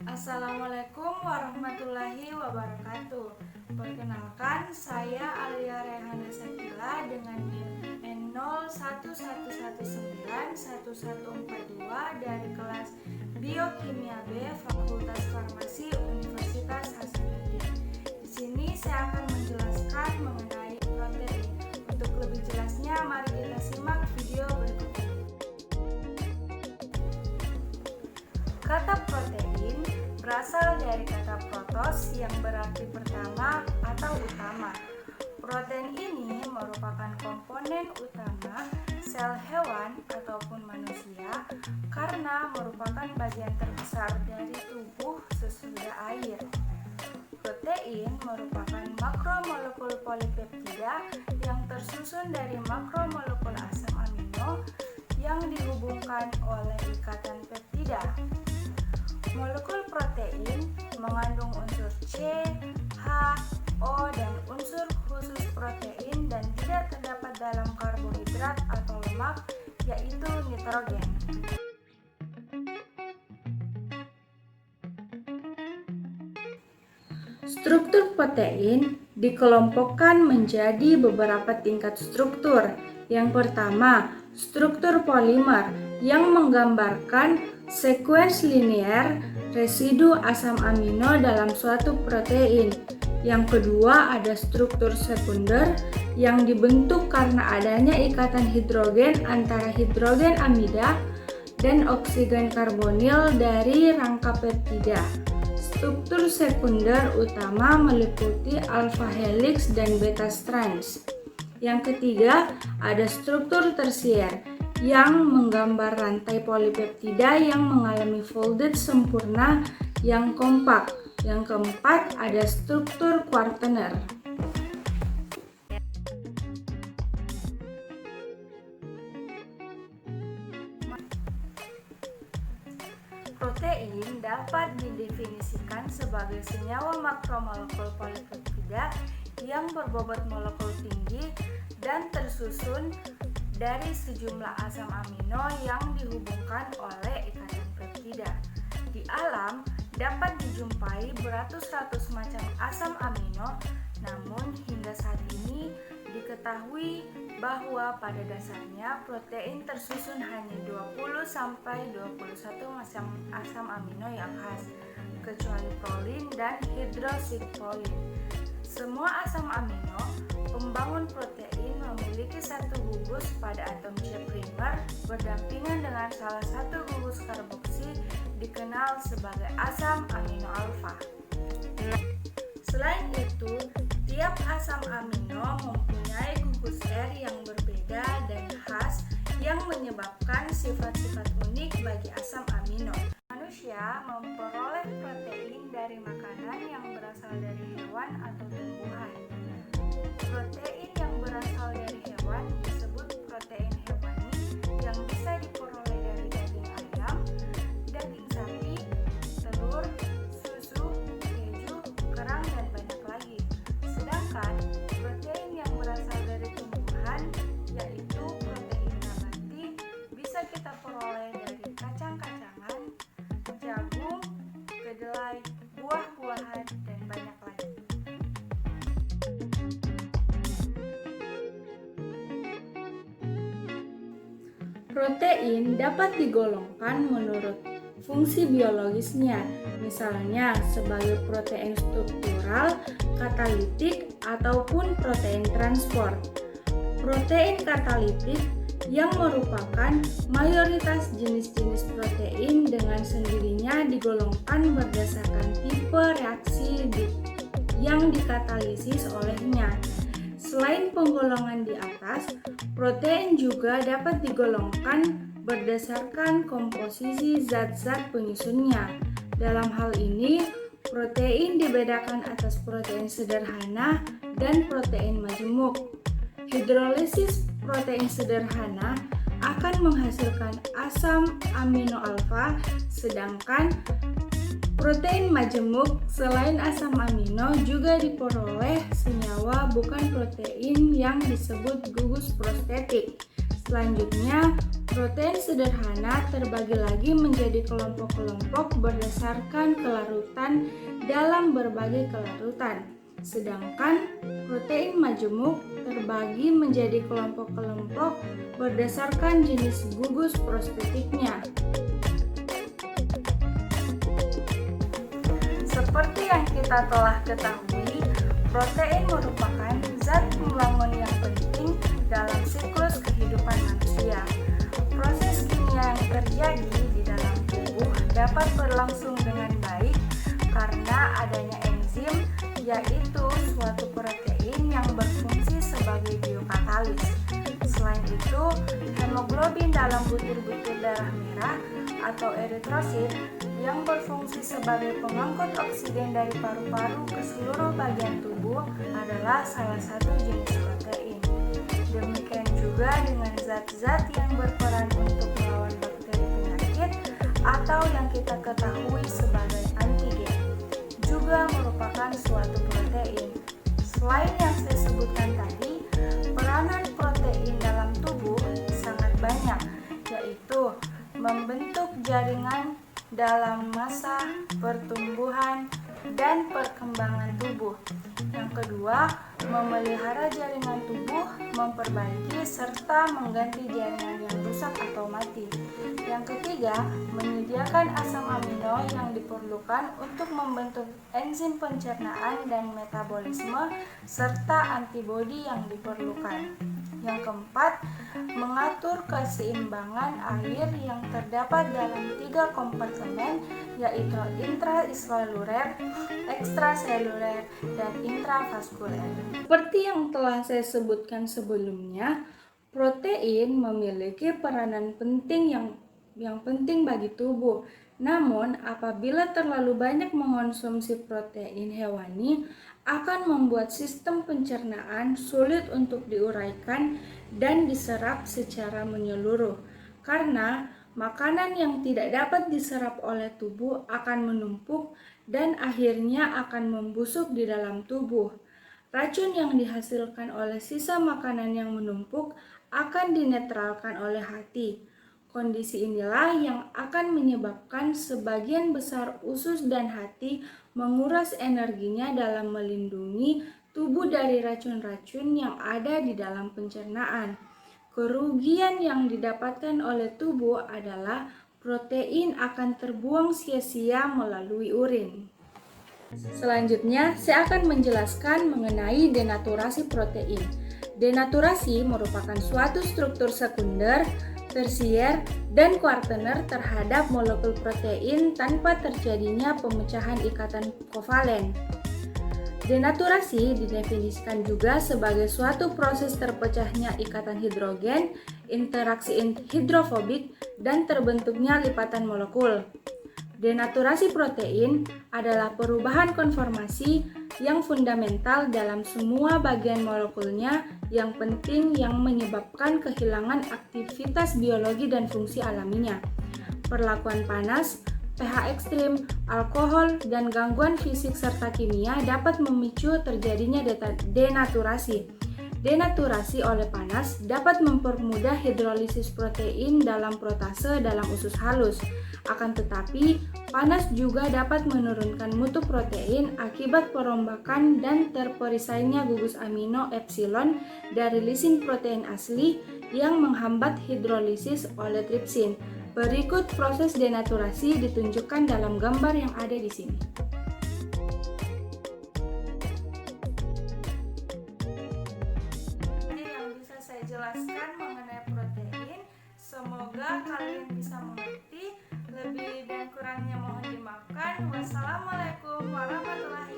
Assalamualaikum warahmatullahi wabarakatuh. Perkenalkan, saya Alia Rehana Sakila dengan NIM N01119142 dari kelas Biokimia B Fakultas Farmasi Universitas Hasanuddin. Di sini saya akan menjelaskan mengenai protein. Untuk lebih jelasnya, mari kita simak video berikut ini. Kata protein berasal dari kata protos yang berarti pertama atau utama. Protein ini merupakan komponen utama sel hewan ataupun manusia karena merupakan bagian terbesar dari tubuh sesudah air. Protein merupakan makromolekul polipeptida yang tersusun dari makromolekul asam amino yang dihubungkan oleh ikatan peptida. Molekul protein mengandung unsur C, H, O, dan unsur khusus protein dan tidak terdapat dalam karbohidrat atau lemak, yaitu nitrogen. Struktur protein dikelompokkan menjadi beberapa tingkat struktur. Yang pertama, struktur polimer yang menggambarkan sekuens linear residu asam amino dalam suatu protein. Yang kedua, ada struktur sekunder yang dibentuk karena adanya ikatan hidrogen antara hidrogen amida dan oksigen karbonil dari rangka peptida. Struktur sekunder utama meliputi alpha helix dan beta strands. Yang ketiga, ada struktur tersier yang menggambar rantai polipeptida yang mengalami folded sempurna yang kompak. Yang keempat, ada struktur kuartener. Protein dapat didefinisikan sebagai senyawa makromolekul polipeptida yang berbobot molekul tinggi dan tersusun dari sejumlah asam amino yang dihubungkan oleh ikatan peptida. Di alam dapat dijumpai beratus-ratus macam asam amino, namun hingga saat ini diketahui bahwa pada dasarnya protein tersusun hanya 20-21 macam asam amino yang khas, kecuali prolin dan hidroksipprolin. Semua asam amino pembangun protein memiliki satu gugus pada atom C primer berdampingan dengan salah satu gugus karboksi dikenal sebagai asam amino alfa. Selain itu, tiap asam amino mempunyai gugus R yang berbeda dan khas yang menyebabkan sifat-sifat unik bagi asam amino. Manusia memperoleh protein dari makanan yang berasal dari hewan atau tumbuhan. Protein yang berasal dari hewan disebut protein hewani yang bisa diperoleh dari daging ayam, daging sapi, telur, susu, keju, kerang, dan banyak lagi. Sedangkan protein yang berasal dari tumbuhan, yaitu protein nabati, bisa kita peroleh dari kacang-kacangan, jagung, kedelai, buah-buahan, dan banyak lagi. Protein dapat digolongkan menurut fungsi biologisnya, misalnya sebagai protein struktural, katalitik, ataupun protein transport. Protein katalitik yang merupakan mayoritas jenis-jenis protein dengan sendirinya digolongkan berdasarkan tipe reaksi yang dikatalisis olehnya. Selain penggolongan di atas, protein juga dapat digolongkan berdasarkan komposisi zat-zat penyusunnya. Dalam hal ini, protein dibedakan atas protein sederhana dan protein majemuk. Hidrolisis protein sederhana akan menghasilkan asam amino alfa, sedangkan protein majemuk selain asam amino juga diperoleh senyawa bukan protein yang disebut gugus prostetik. Selanjutnya, protein sederhana terbagi lagi menjadi kelompok-kelompok berdasarkan kelarutan dalam berbagai kelarutan. Sedangkan protein majemuk terbagi menjadi kelompok-kelompok berdasarkan jenis gugus prospektifnya. Seperti yang kita telah ketahui, protein merupakan zat pembangun yang penting dalam siklus kehidupan manusia. Proses kimia yang terjadi di dalam tubuh dapat berlangsung dengan baik karena adanya enzim, yaitu suatu protein yang berfungsi sebagai biokatalis. Selain itu, hemoglobin dalam butir-butir darah merah atau eritrosit yang berfungsi sebagai pengangkut oksigen dari paru-paru ke seluruh bagian tubuh adalah salah satu jenis protein. Demikian juga dengan zat-zat yang berperan untuk melawan bakteri penyakit atau yang kita ketahui sebagai antigen juga merupakan suatu protein. Selain yang saya sebutkan tadi, peranan protein dalam tubuh sangat banyak, yaitu membentuk jaringan dalam masa pertumbuhan dan perkembangan tubuh. Yang kedua, memelihara jaringan tubuh, memperbaiki serta mengganti jaringan yang rusak atau mati. Yang ketiga, menyediakan asam amino yang diperlukan untuk membentuk enzim pencernaan dan metabolisme serta antibodi yang diperlukan. Yang keempat, mengatur keseimbangan air yang terdapat dalam 3 kompartemen, yaitu intraseluler, ekstraseluler, dan intravaskuler. Seperti yang telah saya sebutkan sebelumnya, protein memiliki peranan penting yang penting bagi tubuh. Namun, apabila terlalu banyak mengonsumsi protein hewani, akan membuat sistem pencernaan sulit untuk diuraikan dan diserap secara menyeluruh. Karena makanan yang tidak dapat diserap oleh tubuh akan menumpuk dan akhirnya akan membusuk di dalam tubuh. Racun yang dihasilkan oleh sisa makanan yang menumpuk akan dinetralkan oleh hati. Kondisi inilah yang akan menyebabkan sebagian besar usus dan hati menguras energinya dalam melindungi tubuh dari racun-racun yang ada di dalam pencernaan. Kerugian yang didapatkan oleh tubuh adalah protein akan terbuang sia-sia melalui urin. Selanjutnya, saya akan menjelaskan mengenai denaturasi protein. Denaturasi merupakan suatu struktur sekunder, tersier, dan kuartener terhadap molekul protein tanpa terjadinya pemecahan ikatan kovalen. Denaturasi didefinisikan juga sebagai suatu proses terpecahnya ikatan hidrogen, interaksi hidrofobik, dan terbentuknya lipatan molekul. Denaturasi protein adalah perubahan konformasi yang fundamental dalam semua bagian molekulnya yang penting yang menyebabkan kehilangan aktivitas biologi dan fungsi alaminya. Perlakuan panas, pH ekstrim, alkohol, dan gangguan fisik serta kimia dapat memicu terjadinya denaturasi. Denaturasi oleh panas dapat mempermudah hidrolisis protein dalam protase dalam usus halus. Akan tetapi, panas juga dapat menurunkan mutu protein akibat perombakan dan terperisainya gugus amino epsilon dari lisin protein asli yang menghambat hidrolisis oleh tripsin. Berikut proses denaturasi ditunjukkan dalam gambar yang ada di sini. Saya jelaskan mengenai protein. Semoga kalian bisa mengerti. Lebih dan kurangnya mohon dimaafkan. Wassalamualaikum warahmatullahi